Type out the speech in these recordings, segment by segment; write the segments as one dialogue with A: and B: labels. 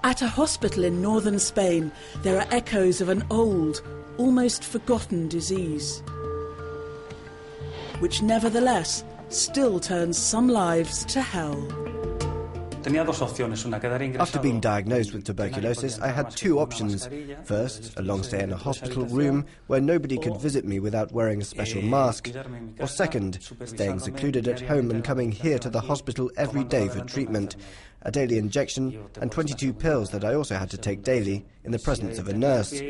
A: At a hospital in northern Spain, there are echoes of an old, almost forgotten disease, which nevertheless still turns some lives to hell.
B: After being diagnosed with tuberculosis, I had two options. First, a long stay in a hospital room where nobody could visit me without wearing a special mask. Or second, staying secluded at home and coming here to the hospital every day for treatment, a daily injection and 22 pills that I also had to take daily in the presence of a nurse.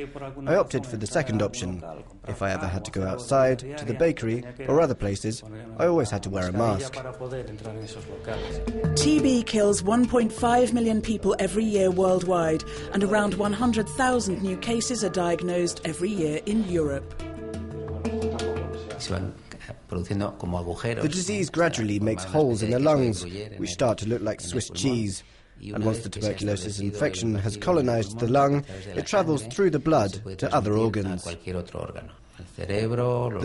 B: I opted for the second option. If I ever had to go outside, to the bakery or other places, I always had to wear a mask.
A: TB kills 1.5 million people every year worldwide, and around 100,000 new cases are diagnosed every year in Europe.
B: The disease gradually makes holes in the lungs, which start to look like Swiss cheese. And once the tuberculosis infection has colonized the lung, it travels through the blood to other organs. The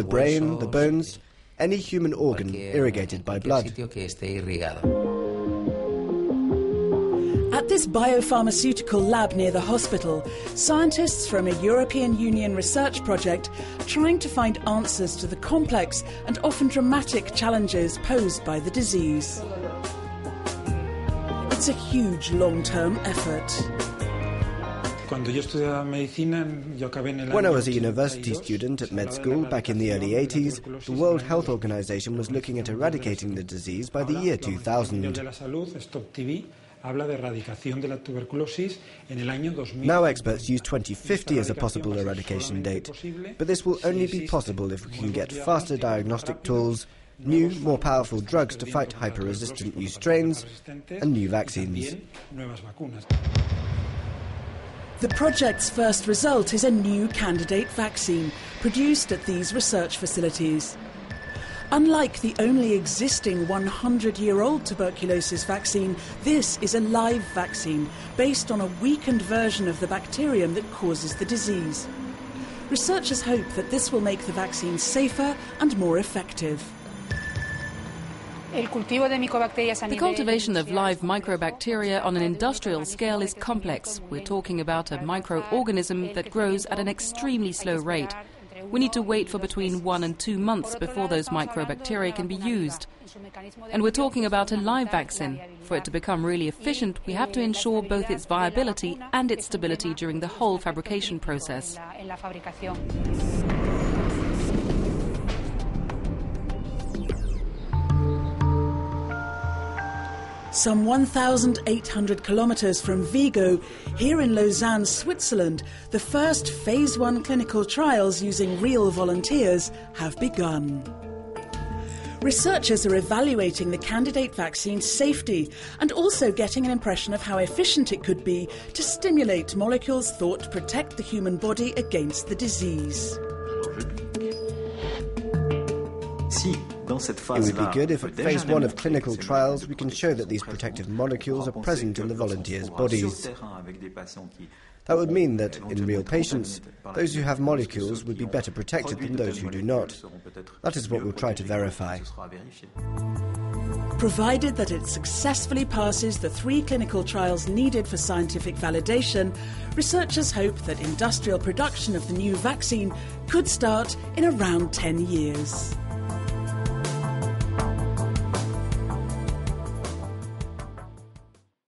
B: brain, the bones, any human organ irrigated by blood.
A: At this biopharmaceutical lab near the hospital, scientists from a European Union research project are trying to find answers to the complex and often dramatic challenges posed by the disease. It's a huge long-term effort.
B: When I was a university student at med school back in the early 80s, the World Health Organization was looking at eradicating the disease by the year 2000. Now experts use 2050 as a possible eradication date, but this will only be possible if we can get faster diagnostic tools, new, more powerful drugs to fight hyper-resistant new strains, and new vaccines.
A: The project's first result is a new candidate vaccine produced at these research facilities. Unlike the only existing 100-year-old tuberculosis vaccine, this is a live vaccine based on a weakened version of the bacterium that causes the disease. Researchers hope that this will make the vaccine safer and more effective.
C: The cultivation of live microbacteria on an industrial scale is complex. We're talking about a microorganism that grows at an extremely slow rate. We need to wait for between 1 and 2 months before those microbacteria can be used. And we're talking about a live vaccine. For it to become really efficient, we have to ensure both its viability and its stability during the whole fabrication process.
A: Some 1,800 kilometres from Vigo, here in Lausanne, Switzerland, the first Phase 1 clinical trials using real volunteers have begun. Researchers are evaluating the candidate vaccine's safety and also getting an impression of how efficient it could be to stimulate molecules thought to protect the human body against the disease.
B: It would be good if at phase 1 of clinical trials we can show that these protective molecules are present in the volunteers' bodies. That would mean that, in real patients, those who have molecules would be better protected than those who do not. That is what we'll try to verify.
A: Provided that it successfully passes the 3 clinical trials needed for scientific validation, researchers hope that industrial production of the new vaccine could start in around 10 years.